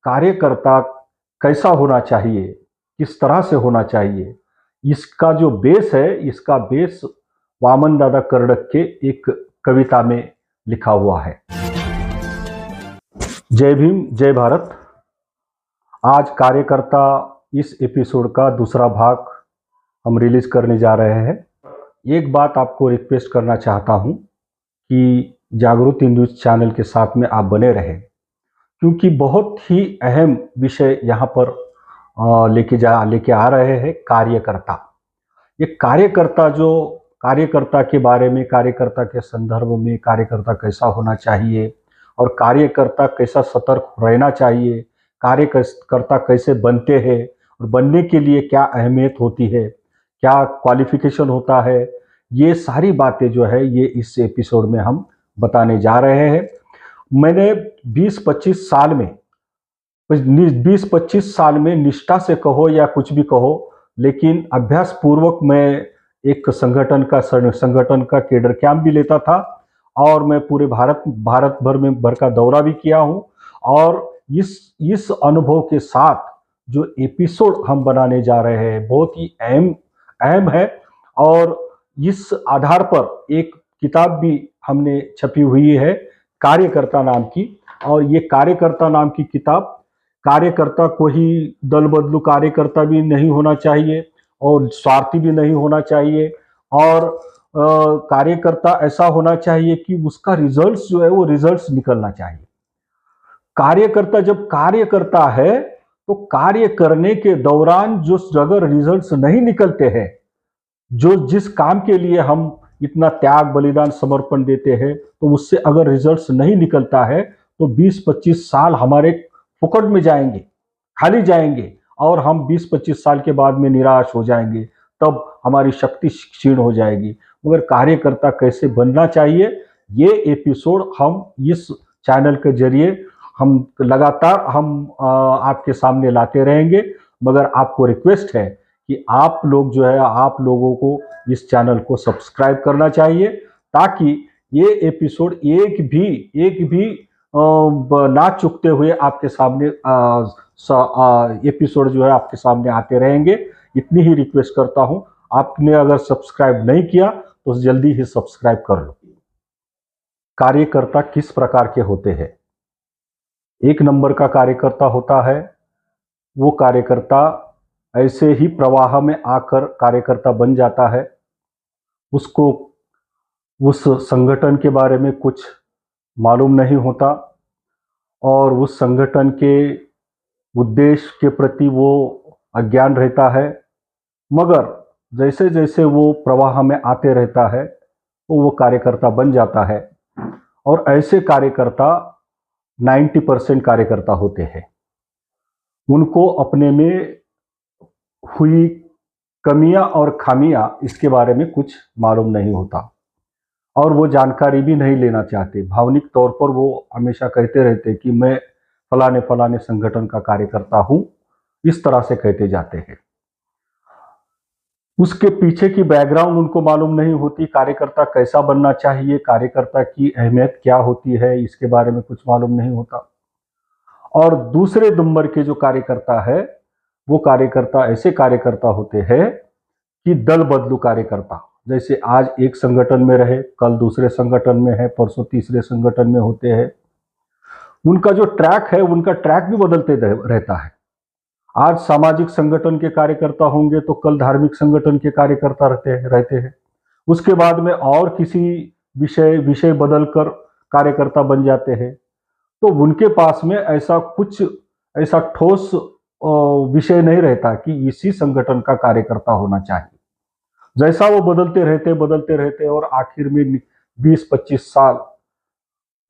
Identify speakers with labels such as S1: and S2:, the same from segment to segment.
S1: कार्यकर्ता कैसा होना चाहिए, किस तरह से होना चाहिए, इसका जो बेस है, इसका बेस वामन दादा कर्डक के एक कविता में लिखा हुआ है। जय भीम, जय भारत। आज कार्यकर्ता इस एपिसोड का दूसरा भाग हम रिलीज करने जा रहे हैं। एक बात आपको रिक्वेस्ट करना चाहता हूं कि जागृति न्यूज चैनल के साथ में आप बने रहें, क्योंकि बहुत ही अहम विषय यहाँ पर लेके आ रहे हैं। कार्यकर्ता, ये कार्यकर्ता के बारे में, कार्यकर्ता के संदर्भ में, कार्यकर्ता कैसा होना चाहिए और कार्यकर्ता कैसा सतर्क रहना चाहिए, कार्यकर्ता कैसे बनते हैं और बनने के लिए क्या अहमियत होती है, क्या क्वालिफिकेशन होता है, ये सारी बातें जो है ये इस एपिसोड में हम बताने जा रहे हैं। मैंने 20-25 साल में निष्ठा से कहो या कुछ भी कहो, लेकिन अभ्यास पूर्वक मैं एक संगठन का केडर कैंप भी लेता था और मैं पूरे भारत भर का दौरा भी किया हूं। और इस अनुभव के साथ जो एपिसोड हम बनाने जा रहे हैं बहुत ही अहम है। और इस आधार पर एक किताब भी हमने छपी हुई है कार्यकर्ता नाम की। और ये कार्यकर्ता नाम की किताब, कार्यकर्ता कोई दल बदलू कार्यकर्ता भी नहीं होना चाहिए और स्वार्थी भी नहीं होना चाहिए। और कार्यकर्ता ऐसा होना चाहिए कि उसका रिजल्ट्स जो है वो रिजल्ट्स निकलना चाहिए। कार्यकर्ता जब कार्य करता है तो कार्य करने के दौरान जो अगर रिजल्ट्स नहीं निकलते हैं, जो जिस काम के लिए हम इतना त्याग बलिदान समर्पण देते हैं, तो उससे अगर रिजल्ट्स नहीं निकलता है तो 20-25 साल हमारे फुकट में जाएंगे, खाली जाएंगे और हम 20-25 साल के बाद में निराश हो जाएंगे, तब हमारी शक्ति क्षीण हो जाएगी। मगर कार्यकर्ता कैसे बनना चाहिए, ये एपिसोड हम इस चैनल के जरिए हम लगातार आपके सामने लाते रहेंगे। मगर आपको रिक्वेस्ट है कि आप लोग जो है, आप लोगों को इस चैनल को सब्सक्राइब करना चाहिए, ताकि ये एपिसोड एक भी ना चुकते हुए आपके सामने एपिसोड जो है आपके सामने आते रहेंगे। इतनी ही रिक्वेस्ट करता हूं। आपने अगर सब्सक्राइब नहीं किया तो जल्दी ही सब्सक्राइब कर लो। कार्यकर्ता किस प्रकार के होते हैं? एक नंबर का कार्यकर्ता होता है, वो कार्यकर्ता ऐसे ही प्रवाह में आकर कार्यकर्ता बन जाता है। उसको उस संगठन के बारे में कुछ मालूम नहीं होता और उस संगठन के उद्देश्य के प्रति वो अज्ञान रहता है। मगर जैसे जैसे वो प्रवाह में आते रहता है तो वो कार्यकर्ता बन जाता है। और ऐसे कार्यकर्ता 90% कार्यकर्ता होते हैं। उनको अपने में हुई कमियां और खामियां इसके बारे में कुछ मालूम नहीं होता और वो जानकारी भी नहीं लेना चाहते। भावनिक तौर पर वो हमेशा कहते रहते कि मैं फलाने संगठन का कार्यकर्ता हूं, इस तरह से कहते जाते हैं। उसके पीछे की बैकग्राउंड उनको मालूम नहीं होती। कार्यकर्ता कैसा बनना चाहिए, कार्यकर्ता की अहमियत क्या होती है, इसके बारे में कुछ मालूम नहीं होता। और दूसरे नंबर के जो कार्यकर्ता है, वो कार्यकर्ता ऐसे कार्यकर्ता होते हैं कि दल बदलू कार्यकर्ता। जैसे आज एक संगठन में रहे, कल दूसरे संगठन में है, परसों तीसरे संगठन में होते हैं। उनका जो ट्रैक है, उनका ट्रैक भी बदलते रहता है। आज सामाजिक संगठन के कार्यकर्ता होंगे तो कल धार्मिक संगठन के कार्यकर्ता रहते हैं। उसके बाद में और किसी विषय बदलकर कार्यकर्ता बन जाते हैं। तो उनके पास में ऐसा ठोस विषय नहीं रहता कि इसी संगठन का कार्यकर्ता होना चाहिए। जैसा वो बदलते रहते और आखिर में 20-25 साल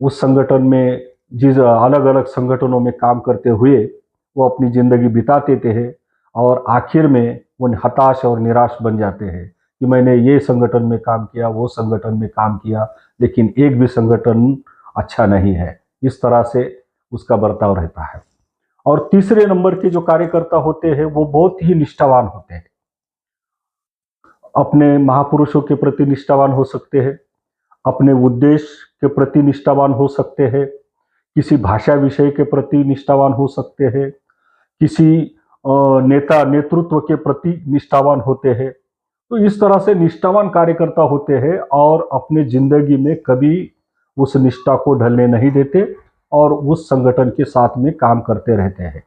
S1: उस संगठन में, जिस अलग अलग संगठनों में काम करते हुए वो अपनी जिंदगी बिताते थे और आखिर में वो हताश और निराश बन जाते हैं कि मैंने ये संगठन में काम किया, वो संगठन में काम किया, लेकिन एक भी संगठन अच्छा नहीं है। इस तरह से उसका बर्ताव रहता है। और तीसरे नंबर के जो कार्यकर्ता होते हैं वो बहुत ही निष्ठावान होते हैं। अपने महापुरुषों के प्रति निष्ठावान हो सकते हैं, अपने उद्देश्य के प्रति निष्ठावान हो सकते हैं किसी भाषा विषय के प्रति निष्ठावान हो सकते हैं, किसी नेतृत्व के प्रति निष्ठावान होते हैं। तो इस तरह से निष्ठावान कार्यकर्ता होते हैं और अपने जिंदगी में कभी उस निष्ठा को ढलने नहीं देते और उस संगठन के साथ में काम करते रहते हैं,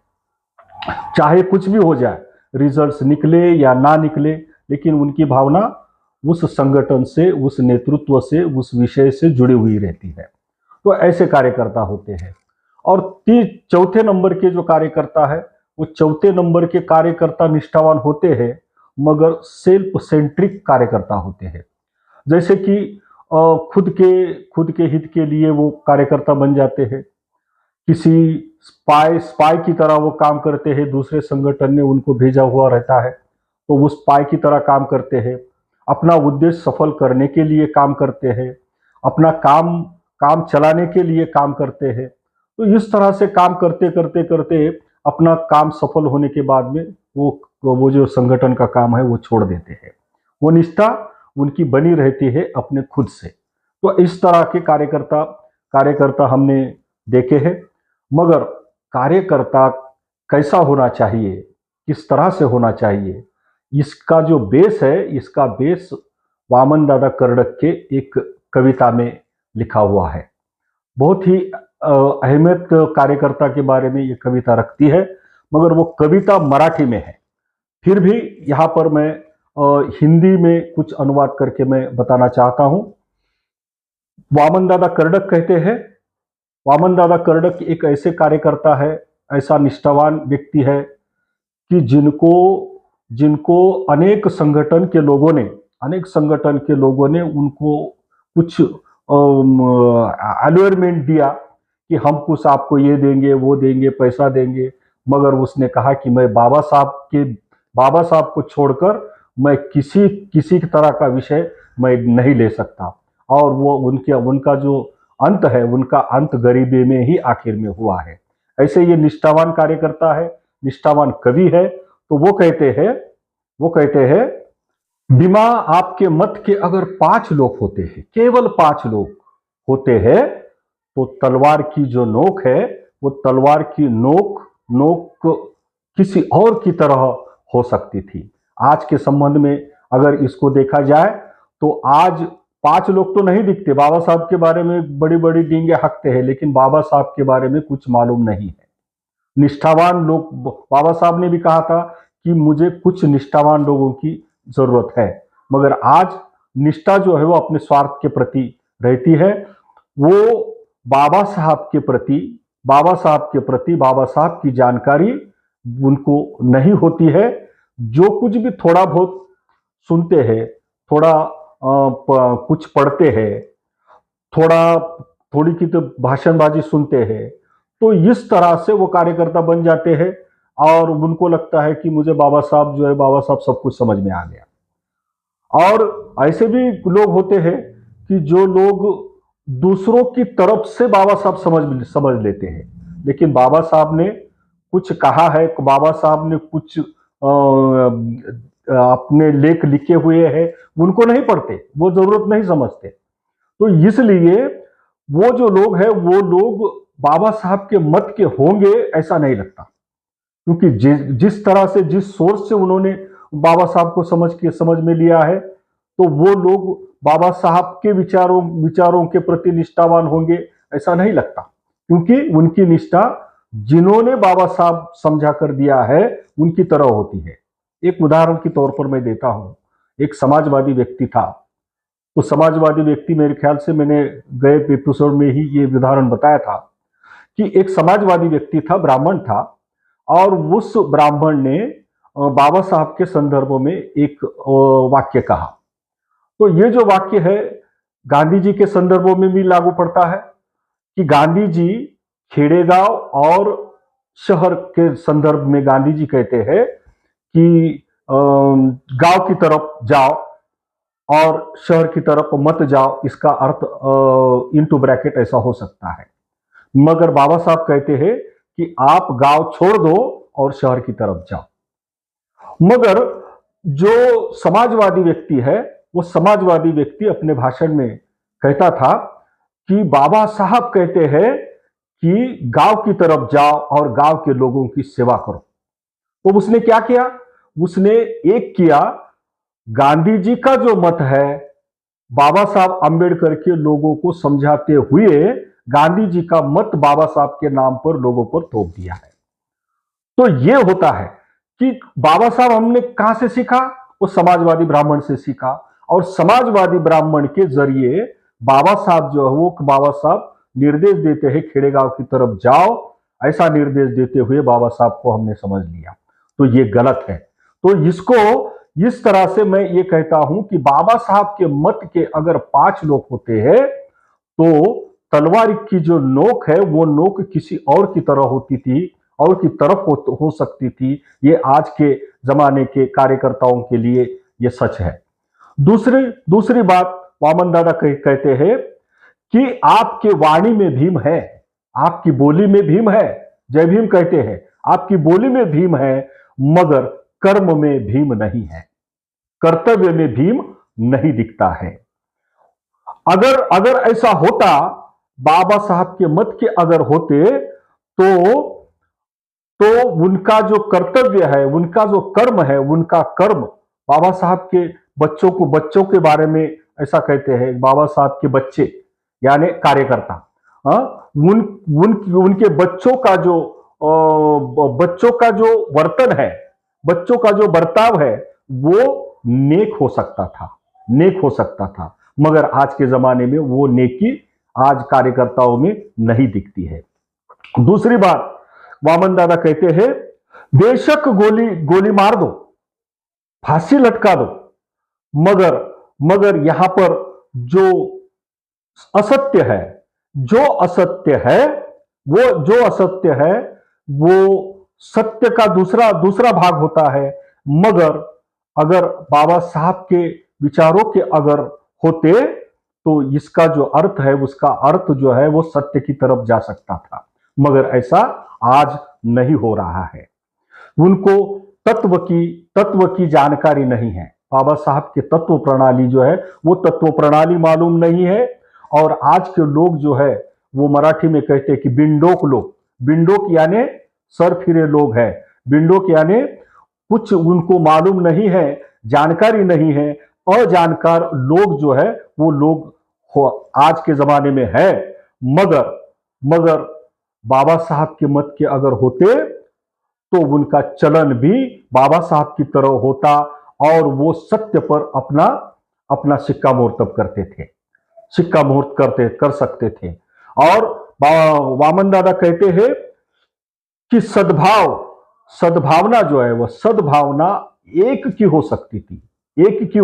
S1: चाहे कुछ भी हो जाए, रिजल्ट्स निकले या ना निकले, लेकिन उनकी भावना उस संगठन से, उस नेतृत्व से, उस विषय से जुड़ी हुई रहती है। तो ऐसे कार्यकर्ता होते हैं। और चौथे नंबर के जो कार्यकर्ता है, वो चौथे नंबर के कार्यकर्ता निष्ठावान होते हैं मगर सेल्फ सेंट्रिक कार्यकर्ता होते हैं। जैसे कि खुद के हित के लिए वो कार्यकर्ता बन जाते हैं, किसी स्पाई की तरह वो काम करते हैं, दूसरे संगठन ने उनको भेजा हुआ रहता है तो वो स्पाई की तरह काम करते हैं, अपना उद्देश्य सफल करने के लिए काम करते हैं, अपना काम चलाने के लिए काम करते हैं। तो इस तरह से काम करते करते करते अपना काम सफल होने के बाद में वो जो संगठन का काम है वो छोड़ देते हैं। वो निष्ठा उनकी बनी रहती है अपने खुद से। तो इस तरह के कार्यकर्ता हमने देखे हैं। मगर कार्यकर्ता कैसा होना चाहिए, किस तरह से होना चाहिए, इसका जो बेस है, इसका बेस वामन दादा कर्डक के एक कविता में लिखा हुआ है। बहुत ही अहमियत कार्यकर्ता के बारे में ये कविता रखती है, मगर वो कविता मराठी में है। फिर भी यहाँ पर मैं हिंदी में कुछ अनुवाद करके मैं बताना चाहता हूँ। वामन दादा कर्डक कहते हैं, वामन दादा कर्डक एक ऐसे कार्यकर्ता है, ऐसा निष्ठावान व्यक्ति है कि जिनको अनेक संगठन के लोगों ने उनको कुछ अलॉयरमेंट दिया कि हम कुछ आपको ये देंगे, वो देंगे, पैसा देंगे, मगर उसने कहा कि मैं बाबा साहब को छोड़कर मैं किसी तरह का विषय मैं नहीं ले सकता। और वो उनका जो अंत है, उनका अंत गरीबी में ही आखिर में हुआ है। ऐसे ये निष्ठावान कार्यकर्ता है, निष्ठावान कवि है। तो वो कहते हैं बिमा आपके मत के अगर 5 लोग होते हैं, केवल 5 लोग होते हैं, तो तलवार की जो नोक है, वो तलवार की नोक किसी और की तरह हो सकती थी। आज के संबंध में अगर इसको देखा जाए तो आज 5 लोग तो नहीं दिखते। बाबा साहब के बारे में बड़ी बड़ी डींगे हकते हैं, लेकिन बाबा साहब के बारे में कुछ मालूम नहीं है। निष्ठावान लोग, बाबा साहब ने भी कहा था कि मुझे कुछ निष्ठावान लोगों की जरूरत है, मगर आज निष्ठा जो है वो अपने स्वार्थ के प्रति रहती है। वो बाबा साहब के प्रति, बाबा साहब की जानकारी उनको नहीं होती है। जो कुछ भी थोड़ा बहुत सुनते हैं, कुछ पढ़ते हैं, थोड़ी की तो भाषणबाजी सुनते हैं, तो इस तरह से वो कार्यकर्ता बन जाते हैं और उनको लगता है कि मुझे बाबा साहब सब कुछ समझ में आ गया। और ऐसे भी लोग होते हैं कि जो लोग दूसरों की तरफ से बाबा साहब समझ लेते हैं, लेकिन बाबा साहब ने कुछ कहा है, बाबा साहब ने कुछ अपने लेख लिखे हुए हैं, उनको नहीं पढ़ते, वो जरूरत नहीं समझते। तो इसलिए वो जो लोग हैं, वो लोग बाबा साहब के मत के होंगे ऐसा नहीं लगता, क्योंकि जिस तरह से, जिस सोर्स से उन्होंने बाबा साहब को समझ में लिया है, तो वो लोग बाबा साहब के विचारों के प्रति निष्ठावान होंगे ऐसा नहीं लगता, क्योंकि उनकी निष्ठा जिन्होंने बाबा साहब समझा कर दिया है उनकी तरह होती है। एक उदाहरण के तौर पर मैं देता हूं। एक समाजवादी व्यक्ति था, तो समाजवादी व्यक्ति, मेरे ख्याल से मैंने गए एपिसोड में ही ये उदाहरण बताया था कि एक समाजवादी व्यक्ति था, ब्राह्मण था, और उस ब्राह्मण ने बाबा साहब के संदर्भ में एक वाक्य कहा। तो ये जो वाक्य है गांधी जी के संदर्भों में भी लागू पड़ता है कि गांधी जी खेड़ेगांव और शहर के संदर्भ में गांधी जी कहते हैं कि गांव की तरफ जाओ और शहर की तरफ मत जाओ। इसका अर्थ इनटू ब्रैकेट ऐसा हो सकता है। मगर बाबा साहब कहते हैं कि आप गांव छोड़ दो और शहर की तरफ जाओ। मगर जो समाजवादी व्यक्ति है, वो समाजवादी व्यक्ति अपने भाषण में कहता था कि बाबा साहब कहते हैं कि गांव की तरफ जाओ और गांव के लोगों की सेवा करो। तो उसने क्या किया? उसने एक किया, गांधी जी का जो मत है बाबा साहब अंबेडकर के लोगों को समझाते हुए गांधी जी का मत बाबा साहब के नाम पर लोगों पर थोप दिया है। तो यह होता है कि बाबा साहब हमने कहां से सीखा? वो समाजवादी ब्राह्मण से सीखा, और समाजवादी ब्राह्मण के जरिए बाबा साहब जो है वो बाबा साहब निर्देश देते हैं खेड़ेगांव की तरफ जाओ, ऐसा निर्देश देते हुए बाबा साहब को हमने समझ लिया। तो ये गलत है। तो इसको इस तरह से मैं ये कहता हूं कि बाबा साहब के मत के अगर 5 लोग होते हैं तो तलवार की जो नोक है वो नोक किसी और की तरह होती थी, और की तरफ हो सकती थी। ये आज के जमाने के कार्यकर्ताओं के लिए ये सच है। दूसरी बात वामन दादा कहते हैं कि आपके वाणी में भीम है, आपकी बोली में भीम है। जय भीम कहते हैं, आपकी बोली में भीम है मगर कर्म में भीम नहीं है, कर्तव्य में भीम नहीं दिखता है। अगर ऐसा होता, बाबा साहब के मत के अगर होते तो उनका जो कर्तव्य है, उनका जो कर्म है, उनका कर्म बाबा साहब के बच्चों के बारे में ऐसा कहते हैं, बाबा साहब के बच्चे यानी कार्यकर्ता, उनके बच्चों का जो वर्तन है, बच्चों का जो बर्ताव है वो नेक हो सकता था, मगर आज के जमाने में वो नेकी आज कार्यकर्ताओं में नहीं दिखती है। दूसरी बात, वामन दादा कहते हैं बेशक गोली मार दो, फांसी लटका दो, मगर यहां पर जो असत्य है वो सत्य का दूसरा भाग होता है। मगर अगर बाबा साहब के विचारों के अगर होते तो इसका जो अर्थ है, उसका अर्थ जो है वो सत्य की तरफ जा सकता था, मगर ऐसा आज नहीं हो रहा है। उनको तत्व की जानकारी नहीं है। बाबा साहब के तत्व प्रणाली जो है वो तत्व प्रणाली मालूम नहीं है। और आज के लोग जो है वो मराठी में कहते हैं कि बिंडोक यानी सर फिरे लोग है। बिंडोक यानी कुछ उनको मालूम नहीं है, जानकारी नहीं है। अजानकार लोग जो है वो लोग आज के जमाने में है। मगर बाबा साहब के मत के अगर होते तो उनका चलन भी बाबा साहब की तरह होता, और वो सत्य पर अपना सिक्का मोहर कर सकते थे। और वामन दादा कहते हैं कि सद्भावना जो है वह सद्भावना एक की हो सकती थी, एक ही की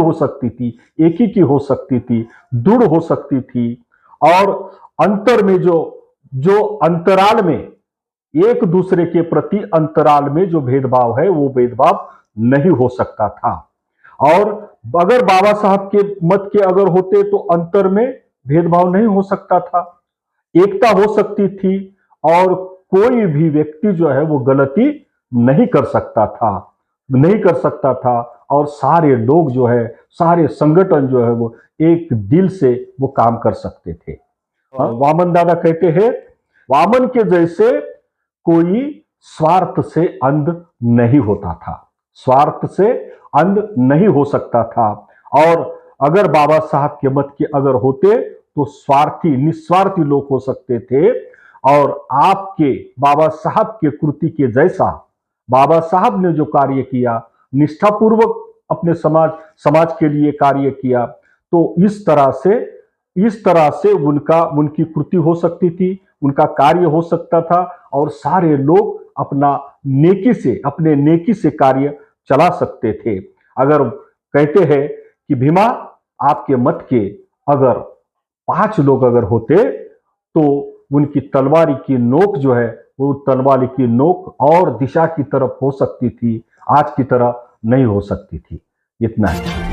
S1: हो सकती थी, दृढ़ हो सकती थी। और अंतर में जो अंतराल में एक दूसरे के प्रति अंतराल में जो भेदभाव है वो भेदभाव नहीं हो सकता था। और अगर बाबा साहब के मत के अगर होते तो अंतर में भेदभाव नहीं हो सकता था, एकता हो सकती थी, और कोई भी व्यक्ति जो है वो गलती नहीं कर सकता था, और सारे लोग जो है, सारे संगठन जो है वो एक दिल से वो काम कर सकते थे। वामन दादा कहते हैं वामन के जैसे कोई स्वार्थ से अंध नहीं होता था, स्वार्थ से अंध नहीं हो सकता था। और अगर बाबा साहब के मत के अगर होते तो निस्वार्थी लोग हो सकते थे। और आपके बाबा साहब के कृति के जैसा बाबा साहब ने जो कार्य किया, निष्ठापूर्वक अपने समाज के लिए कार्य किया, तो इस तरह से उनकी कृति हो सकती थी, उनका कार्य हो सकता था, और सारे लोग अपने नेकी से कार्य चला सकते थे। अगर कहते हैं कि भीमा आपके मत के अगर 5 लोग अगर होते तो उनकी तलवारी की नोक जो है वो तलवारी की नोक और दिशा की तरफ हो सकती थी, आज की तरह नहीं हो सकती थी। इतना है।